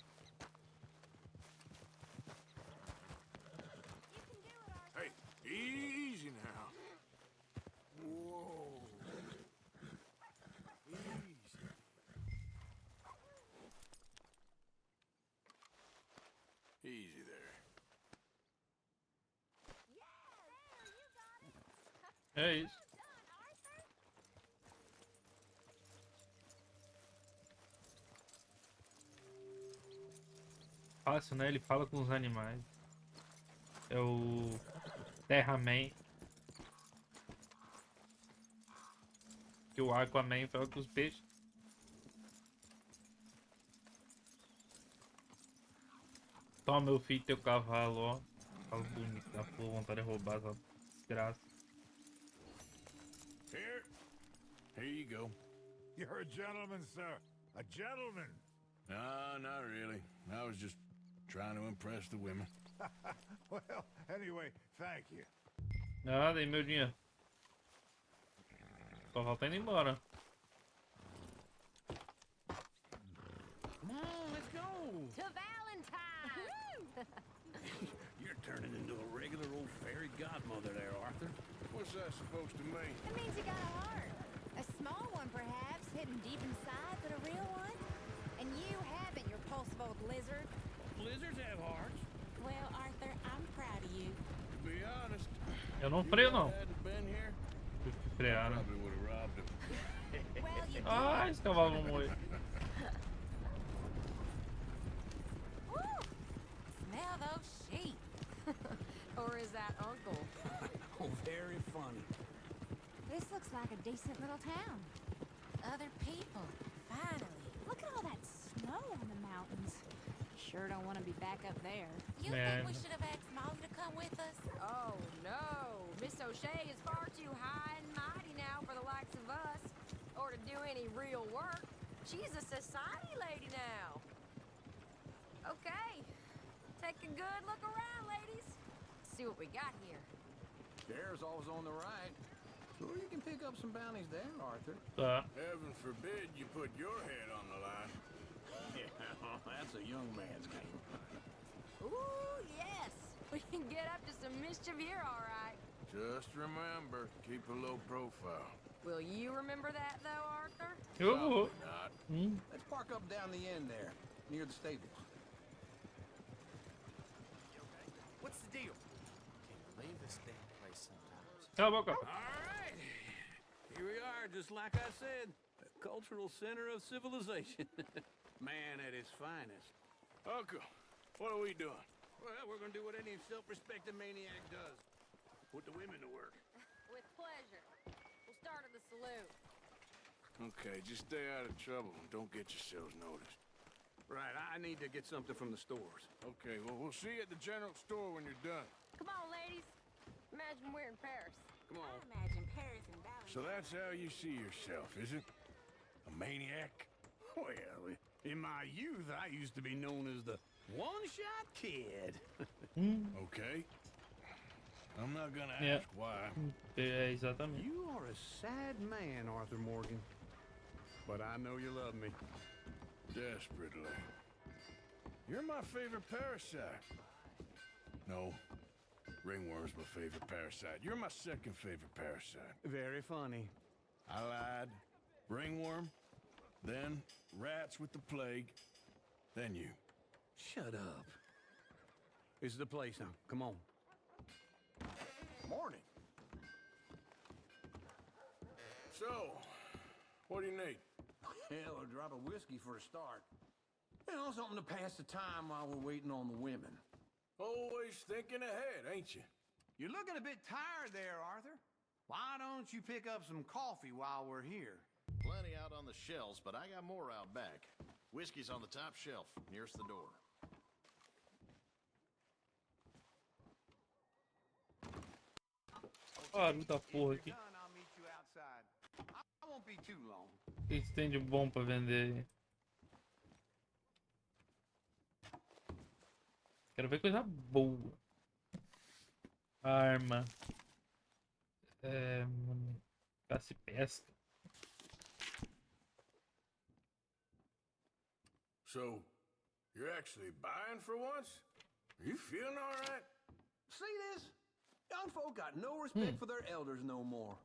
Hey, easy now. Whoa. Easy. Easy there. É isso. Fácil, né? Ele fala com os animais. É o Terraman. Que o Aquaman fala com os peixes. Toma, meu filho, teu cavalo, ó. Cavalo bonito, dá por vontade de roubar essa desgraça. Here you go. You're a gentleman, sir. A gentleman. No, not really. I was just trying to impress the women. Well, anyway, thank you. Ah, dei meu dinheiro. O cavalo tá indo embora. Come on, let's go. To Valentine! You're turning into a regular old fairy godmother there, Arthur. What's that supposed to mean? That means you got a heart. A small one, perhaps, hidden não freio não. Hadn't been here, Tive que frear, né? probably would have robbed him. Well, you Ah, esse cavalo não morre. Woo! Smell those sheep. Or is that Uncle? Oh, very funny. This looks like a decent little town. Other people, finally. Look at all that snow on the mountains. Sure don't want to be back up there. You Man. think we should have asked Molly to come with us? Oh, no. Miss O'Shea is far too high and mighty now for the likes of us. Or to do any real work. She's a society lady now. Okay. Take a good look around, ladies. See what we got here. There's always on the right. Sure, you can pick up some bounties there, Arthur. Heaven forbid you put your head on the line. Yeah, that's a young man's game. Ooh, yes. We can get up to some mischief here, all right. Just remember, keep a low profile. Will you remember that, though, Arthur? Oh. Not. Let's park up down the end there, near the stables. What's the deal? Can't leave this damn place sometimes. Cala a boca. All right. Here we are, just like I said. A cultural center of civilization. Man at his finest. Uncle, what are we doing? Well, we're gonna do what any self-respecting maniac does. Put the women to work. With pleasure. We'll start at the saloon. Okay, just stay out of trouble and don't get yourselves noticed. Right, I need to get something from the stores. Okay, well, we'll see you at the general store when you're done. Come on, ladies. Imagine we're in Paris. Come on. I imagine Paris and Valentine. So that's how you see yourself, is it? A maniac? Well, in my youth, I used to be known as the one-shot kid. Okay. I'm not gonna Yeah. ask why. É, exatamente. You are a sad man, Arthur Morgan. But I know you love me. Desperately. You're my favorite parasite. No. Ringworm's my favorite parasite. You're my second favorite parasite. Very funny. I lied. Ringworm, then rats with the plague, then you. Shut up. This is the place now. Come on. Morning. So, what do you need? Hell, a drop of whiskey for a start. You know, something to pass the time while we're waiting on the women. Always thinking ahead, ain't you? You're looking a bit tired there, Arthur. Why don't you pick up some coffee while we're here? Plenty out on the shelves, but I got more out back. Whiskey's on the top shelf, nearest the door. Barulho da porra aqui. I'll meet you outside. I won't be too long. O que tem de bom pra vender aí? Quero ver coisa boa. Arma. Caça e pesca. So, you're actually buying for once? Are you feeling all right? See this? Young folk got no respect for their elders no more.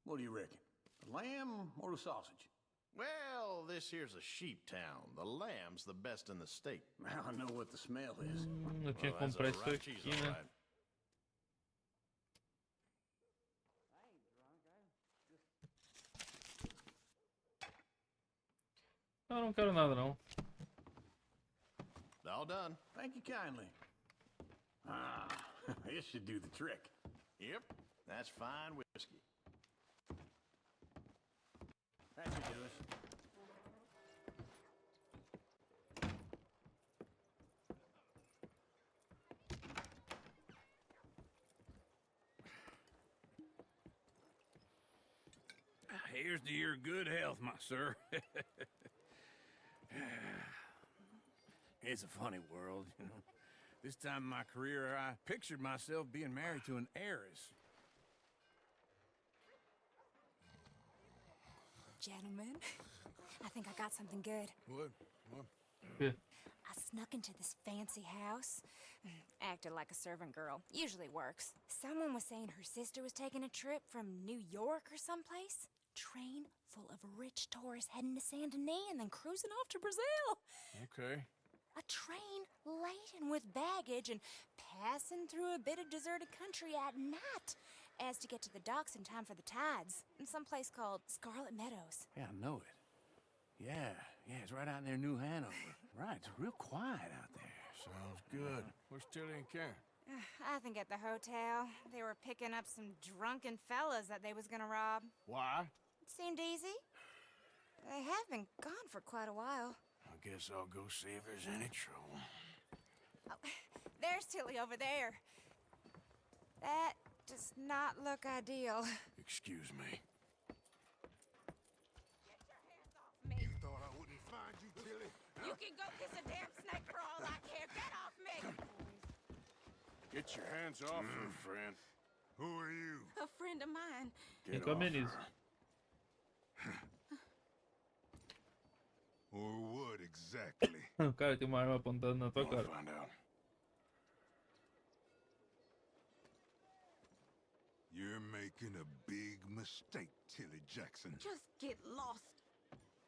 What do you reckon? The lamb or the sausage? Well, this here's a sheep town. The lamb's the best in the state. Now I know what the smell is. Eu tinha que comprar isso aqui, né? Não quero nada não. All done. Thank you kindly. Ah, this should do the trick. Yep, that's fine whiskey. That should do us. Here's to your good health, my sir. It's a funny world, you know. This time in my career, I pictured myself being married to an heiress. Gentlemen, I think I got something good. What? I snuck into this fancy house. Acted like a servant girl. Usually works. Someone was saying her sister was taking a trip from New York or someplace. Train full of rich tourists heading to Saint Denis and then cruising off to Brazil. Okay. A train laden with baggage and passing through a bit of deserted country at night as to get to the docks in time for the tides in some place called Scarlet Meadows. Yeah, I know it. Yeah, it's right out near New Hanover. Right, it's real quiet out there. Sounds good. Where's Tilly and Karen? I think at the hotel. They were picking up some drunken fellas that they was gonna rob. Why? It seemed easy. They have been gone for quite a while. I guess I'll go see if there's any trouble. Oh, there's Tilly over there. That does not look ideal. Excuse me. You thought I wouldn't find you, Tilly? You can go kiss a damn snake for all I care. Get off me! Get your hands off her, friend. Who are you? A friend of mine. Get off her. Or what exactly? Cara, tem uma arma apontando na tua cara. Find out. You're making a big mistake, Tilly Jackson. Just get lost.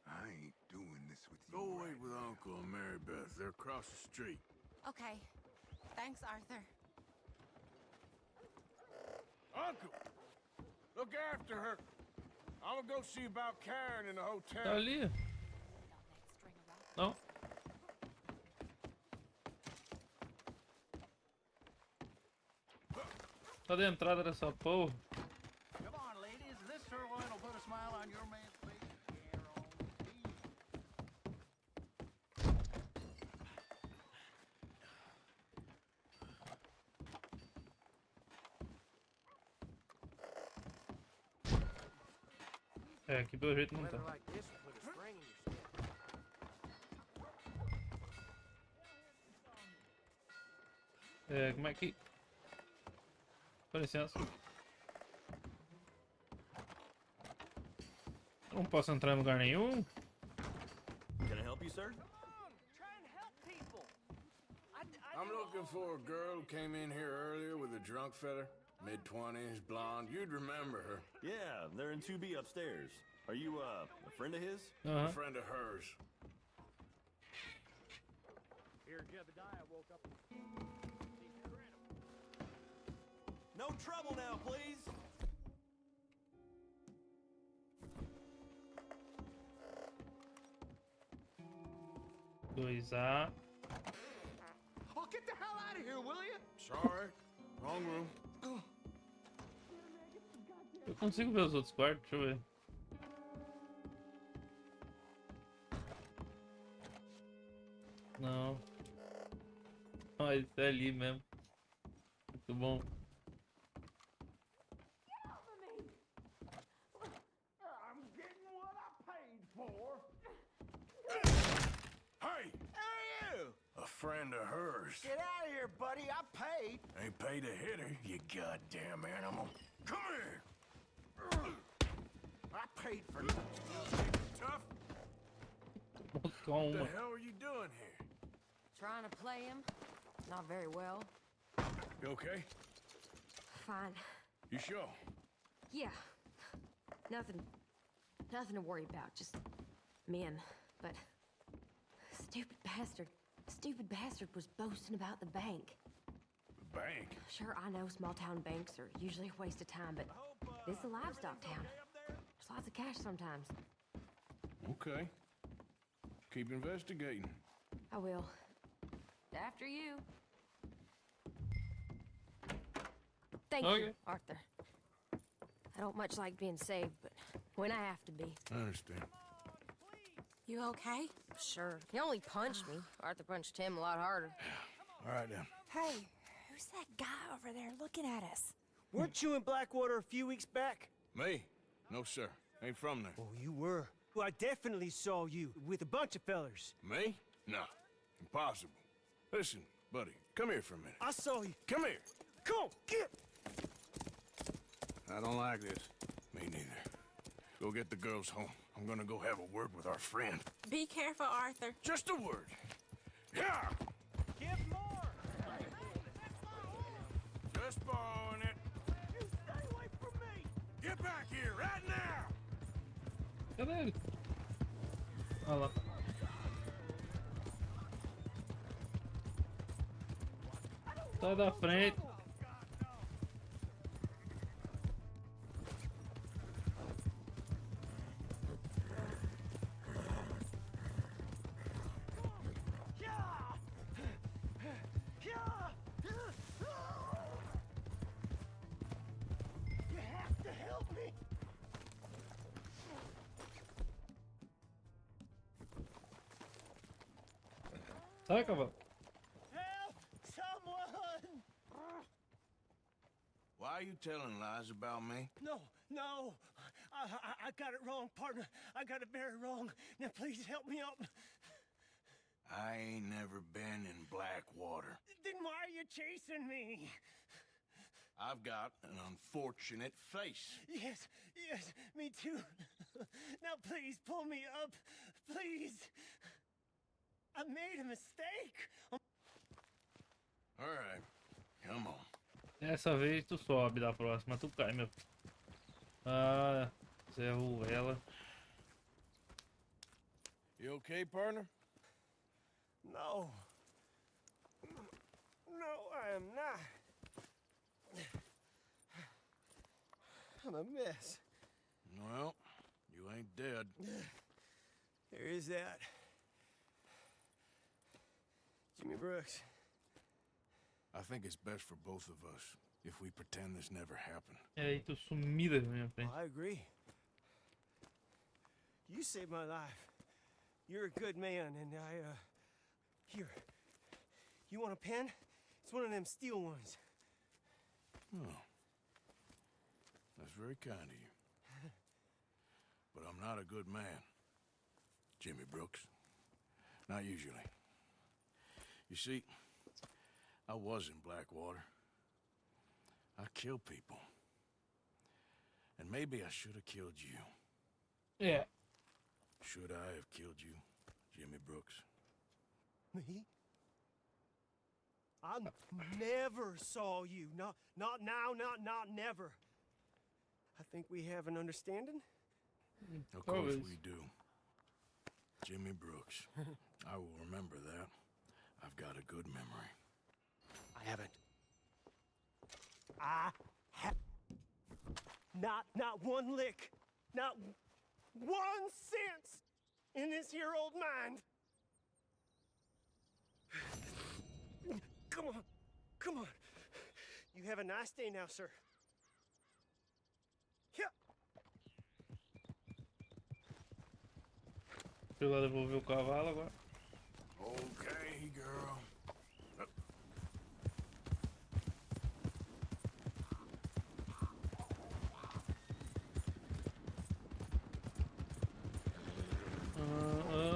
I ain't doing this with you. Go wait with Uncle and Mary Beth. They're across the street. Okay. Thanks, Arthur. Uncle! Look after her. I'm gonna go see about Karen in the hotel. Tá ali. Não. Tá de entrada dessa porra. Come on, ladies. This sirloin will put a smile on your man's face. É, aqui pelo jeito não tá. Weather like this will put a spring in your step. É, como é que... Com licença. Eu não posso entrar em lugar nenhum. Can I help you, sir? I'm looking for a girl who came in here earlier with a drunk fella. Mid-20s, blonde. You'd remember her. Yeah, they're in 2B upstairs. Are you, a friend of his? A friend of hers. Here, Jebediah woke up. No trouble now, please. 2A. Oh, get the hell out of here, will you? Sorry. Wrong room. Eu consigo ver os outros quartos, deixa eu ver. Não. Ah, esse é ali mesmo. Muito bom. I'm getting what I paid for. Hey! Hey, you! A friend of hers. Get out of here, buddy. I paid. Ain't paid to hit her, you goddamn animal. Come here! I paid for Tough? What Calma. the hell are you doing here? Trying to play him. Not very well. You okay? Fine. You sure? Yeah. Nothing to worry about. Just men. But stupid bastard was boasting about the bank. The bank? Sure, I know small town banks are usually a waste of time, but this is a livestock town. There's lots of cash sometimes. Okay. Keep investigating. I will. After you. Thank you, Arthur. I don't much like being saved, but when I have to be. I understand. You okay? Sure. He only punched me. Arthur punched him a lot harder. All right, then. Hey, who's that guy over there looking at us? Weren't you in Blackwater a few weeks back? Me? No, sir. Ain't from there. Oh, you were. Well, I definitely saw you with a bunch of fellers. Me? No. Impossible. Listen, buddy, come here for a minute. I saw you. Come here. Come on, get! I don't like this. Me neither. Go get the girls home. I'm gonna go have a word with our friend. Be careful, Arthur. Just a word. Yeah! Give more! Just borrowing it. You stay away from me! Get back here right now! Cadê ele? Ah lá. Sai da frente. Sai, Cavalo. Help! Someone! Why are you telling lies about me? No, no. I got it wrong, partner. I got it very wrong. Now please help me up. I ain't never been in Blackwater. Then why are you chasing me? I've got an unfortunate face. Yes, me too. Now please pull me up. Please. I made a mistake. All right, come on. Dessa vez tu sobe, da próxima tu cai, meu. Ah, zerrou ela. You okay, partner? No. No, I am not. I'm a mess. Well, you ain't dead. There is that. Jimmy Brooks. I think it's best for both of us if we pretend this never happened. E aí tu sumida na minha frente. I agree. You saved my life. You're a good man, and here. You want a pen? It's one of them steel ones. Oh. That's very kind of you. But I'm not a good man, Jimmy Brooks. Not usually. You see, I was in Blackwater. I kill people. And maybe I should have killed you. Yeah. Should I have killed you, Jimmy Brooks? Me? I never saw you. Not now, not never. I think we have an understanding? Of course we do. Jimmy Brooks. I will remember that. I've got a good memory. I haven't. Not one lick. Not 1 cent in this here old mind. Come on. You have a nice day now, sir. Yeah. Fui lá devolver o cavalo agora. Okay, girl.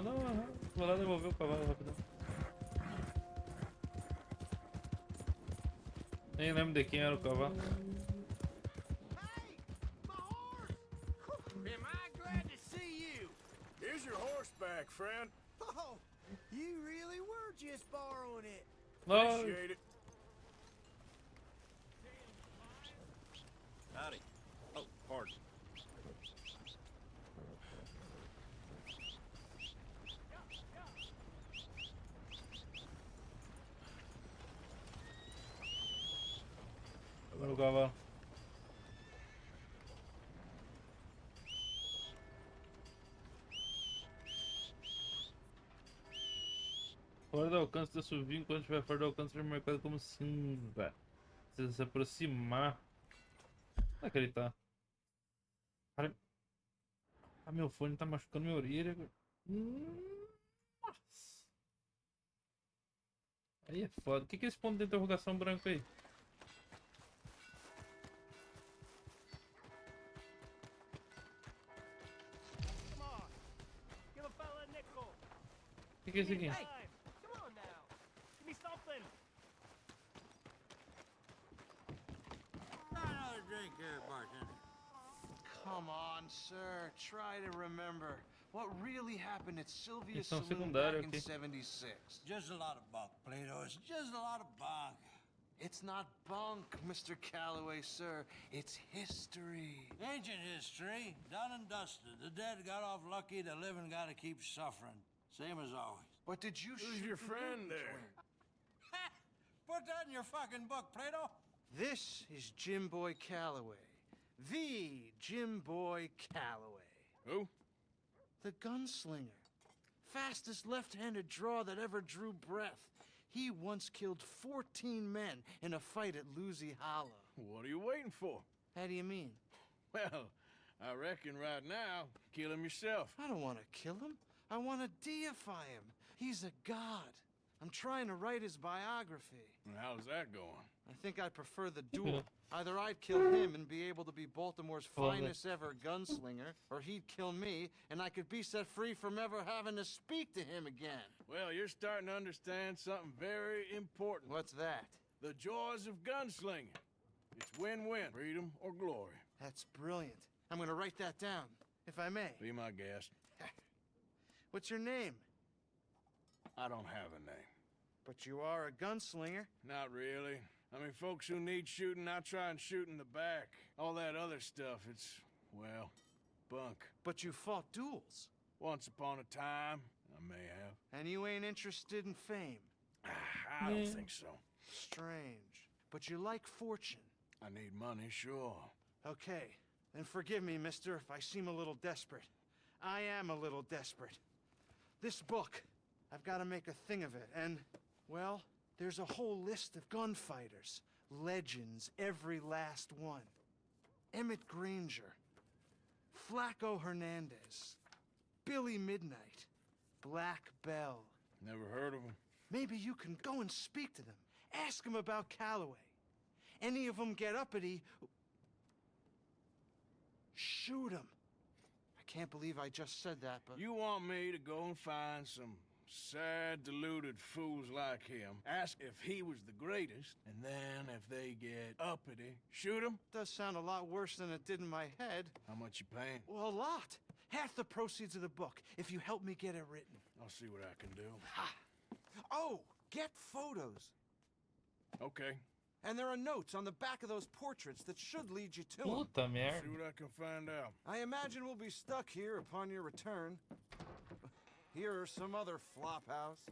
Não, vou lá devolver o cavalo rapidão. Nem lembro de quem era o cavalo. Am I glad to see you? Here's your horseback, friend. Oh, you really were just borrowing it. Appreciate it. Howdy. Oh, pardon. Olha o cavalo. Fora do alcance da subir, enquanto estiver fora do alcance, será marcado como cinza. Precisa se aproximar. Onde é que ele tá? Cara... Ah, meu fone tá machucando minha orelha. Nossa. Aí é foda. O que é esse ponto de interrogação branco aí? O que é esse aqui? Another drink here, bartender. Come on, sir. Try to remember what really happened at Sylvia's Saloon back in '76. Just a lot of bunk, Plato. It's just a lot of bunk. It's not bunk, Mr. Calloway, sir. It's history. Ancient history, done and dusted. The dead got off lucky, the living gotta keep suffering. Same as always. But did you Who's your friend there? Put that in your fucking book, Plato. This is Jim Boy Calloway. The Jim Boy Calloway. Who? The gunslinger. Fastest left-handed draw that ever drew breath. He once killed 14 men in a fight at Lucy Hollow. What are you waiting for? How do you mean? Well, I reckon right now, kill him yourself. I don't want to kill him. I want to deify him. He's a god. I'm trying to write his biography. And how's that going? I think I prefer the duel. Either I'd kill him and be able to be Baltimore's finest ever gunslinger, or he'd kill me and I could be set free from ever having to speak to him again. Well, you're starting to understand something very important. What's that? The joys of gunslinging. It's win-win, freedom or glory. That's brilliant. I'm gonna write that down, if I may. Be my guest. What's your name? I don't have a name. But you are a gunslinger. Not really. I mean, folks who need shooting, I try and shoot in the back. All that other stuff, it's, well, bunk. But you fought duels. Once upon a time, I may have. And you ain't interested in fame. I don't think so. Strange. But you like fortune. I need money, sure. Okay. Then forgive me, mister, if I seem a little desperate. I am a little desperate. This book, I've got to make a thing of it, and, well, there's a whole list of gunfighters. Legends, every last one. Emmett Granger, Flaco Hernandez, Billy Midnight, Black Bell. Never heard of them. Maybe you can go and speak to them. Ask them about Calloway. Any of them get uppity, shoot them. I can't believe I just said that, but... You want me to go and find some sad, deluded fools like him, ask if he was the greatest, and then if they get uppity, shoot him? Does sound a lot worse than it did in my head. How much you paying? Well, a lot. Half the proceeds of the book, if you help me get it written. I'll see what I can do. Ha! Oh, get photos. Okay. And there are notes on the back of those portraits that should lead you to them. Puta merda. See what I can find out. I imagine we'll be stuck here upon your return. Here are some other flophouse.